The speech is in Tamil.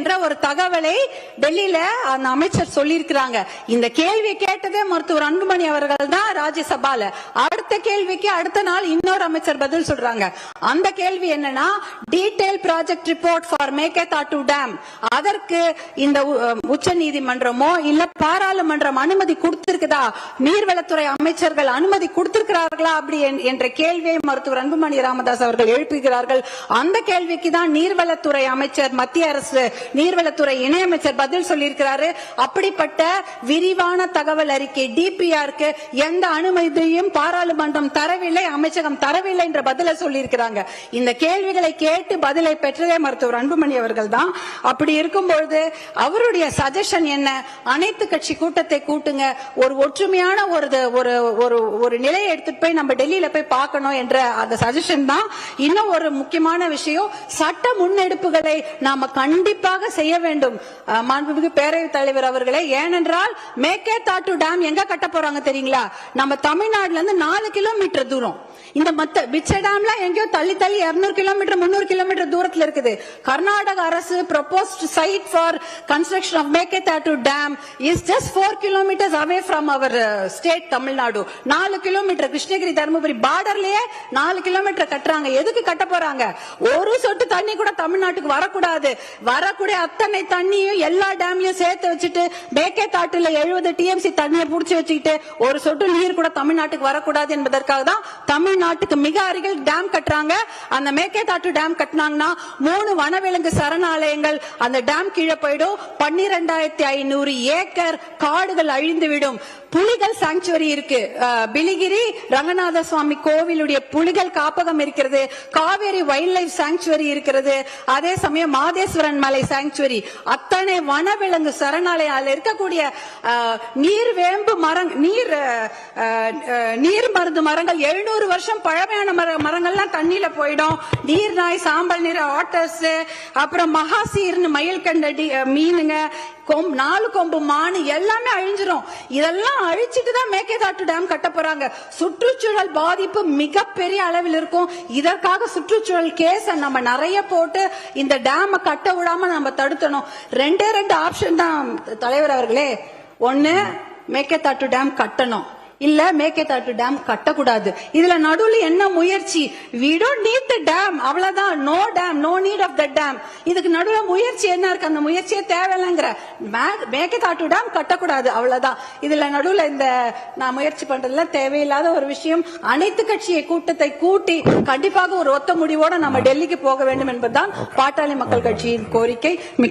என்ற ஒரு தகவலை டெல்லியில அந்த அமைச்சர் சொல்லியிருக்கிறாங்க. இந்த கேள்வி கேட்டதே மருத்துவர் அன்புமணி அவர்கள் தான் ராஜ்யசபால. அடுத்த கேள்விக்கு அடுத்த நாள் இன்னொரு அமைச்சர் பதில் சொல்றாங்க. அந்த கேள்வி என்னன்னா, detail project report for Mekedatu dam, அதற்கு இந்த உச்ச நீதிமன்றமோ இல்ல பாராளுமன்றம் அனுமதி கொடுத்திருக்குதா, நீர்வளத்துறை அமைச்சர்கள் அனுமதி கொடுத்திருக்கிறார்களா அப்படி என்ற கேள்வியை மருத்துவர் அன்புமணி ராமதாஸ் அவர்கள் எழுப்புகிறார்கள். அந்த கேள்விக்கு தான் நீர்வளத்துறை அமைச்சர், மத்திய அரசு நீர்வளத்துறை இணையமைச்சர் பதில் சொல்லியிருக்கிறாரு. அப்படிப்பட்ட விரிவான தகவல் அறிக்கை டிபிஆருக்கு எந்த அனுமதியும் பாராளுமன்றம் தரவில்லை, அமைச்சகம் தரவில்லை என்ற பதிலை சொல்லியிருக்கிறாங்க. இந்த கேள்விகளை கேட்டு பதிலை பெற்றதே மருத்துவர் அன்புமணி அவர்கள் தான். அப்படி இருக்கும்போது அவருடைய சஜஷன் என்ன, அனைத்து கட்சி கூட்டத்தை கூட்டுங்க, ஒரு ஒற்றுமையான ஒரு நிலையை எடுத்துட்டு போய் நம்ம டெல்லியில போய் பார்க்கணும் என்ற அந்த சஜஷன் தான். இன்னும் ஒரு முக்கியமான விஷயம், சட்ட முன்னெடுப்புகளை நாம கண்டிப்பாக செய்ய வேண்டும் மாண்புமிகு பேரவைத் தலைவர் அவர்களே. ஏனென்றால் மேகதாட்டு டேம் எங்க கட்ட போறாங்க தெரியுங்களா? நம்ம தமிழ்நாடுல இருந்து 4 கிலோமீட்டர் தூரம். இந்த மிச்ச டேம்ல எங்கேயோ தள்ளி 200 கிலோமீட்டர் 300 கிலோமீட்டர் தூரத்தில் இருக்குது. கர்நாடக அரசு proposed site for construction of Meketatu Dam is just 4 kilometers away from our state Tamil Nadu. 4 kilometre Krishnagiri Dharmapuri பார்டர்லயே 4 கிலோமீட்டர் கட்டுறாங்க. எதுக்கு கட்ட போறாங்க? ஒரு சொட்டு தண்ணி கூட தமிழ்நாட்டுக்கு வரக்கூடாது. வரக்கூடிய அத்தனை தண்ணியும் எல்லா டேம்லயும் சேர்த்து வச்சுட்டு மேகதாட்டுல 70 TMC தண்ணியை புடிச்சு வச்சுக்கிட்டு ஒரு சொட்டு நீர் கூட தமிழ்நாட்டுக்கு வரக்கூடாது என்பதற்காக தான் தமிழ்நாட்டுக்கு மிக அருகில் டேம் கட்டுறாங்க. அந்த மேகதாட்டு டேம் கட்டினாங்கன்னா 3 வனவிலங்கு சரணாலயங்கள் அந்த டேம் கீழே போயிடும். 12,500 ஏக்கர் காடுகள் அழிந்துவிடும். புலிகள் சாங்சுவரி இருக்கு, பிலிகிரி ரங்கநாத சுவாமி கோவிலுடைய புலிகள் காப்பகம் இருக்கிறது, காவேரி வைல்ட் லைஃப் சாங்சுவரி இருக்கிறது, அதே சமயம் மாதேஸ்வரன் மலை சாங்சுவரி, அத்தனை வனவிலங்கு சரணாலயம். அதுல இருக்கக்கூடிய நீர்வேம்பு நீர் மருந்து மரங்கள் 700 வருஷம் பழமையான மரங்கள்லாம் தண்ணியில போயிடும். நீர் நாய், சாம்பல் நீர் ஆட்டர்ஸ், அப்புறம் மகாசீர்னு மயில் கண்ட மீனுங்க, 4 கொம்பு மான் எல்லாமே அழிஞ்சிரும். இதெல்லாம் அழிச்சிட்டு தான் மேகதாட்டு டேம் கட்ட போறாங்க. சுற்றுச்சூழல் பாதிப்பு மிகப்பெரிய அளவில் இருக்கும். இதற்காக சுற்றுச்சூழல் கேஸ் நம்ம நிறைய போட்டு இந்த டேம் கட்ட விடாம நம்ம தடுத்தணும். 2 ஆப்ஷன் தான் தலைவர் அவர்களே. ஒன்னு மேகதாட்டு டேம் கட்டணும், இல்ல மேகதாட்டு டேம் கட்டக்கூடாது. இதுல நடுவுல என்ன முயற்சி? we don't need the dam, அவ்வளவுதான். no dam, no need of the dam. இதுக்கு நடுவுல முயற்சி என்ன இருக்கு? அந்த முயற்சியே தேவையில்லைங்கிற. மேகதாட்டு டேம் கட்டக்கூடாது, அவ்வளவுதான். இதுல நடுவுல இந்த நான் முயற்சி பண்றதுல தேவையில்லாத ஒரு விஷயம். அனைத்து கட்சியை கூட்டத்தை கூட்டி கண்டிப்பாக ஒரு ஒத்த முடிவோட நம்ம டெல்லிக்கு போக வேண்டும் என்பதுதான் பாட்டாளி மக்கள் கட்சியின் கோரிக்கை. மிக்க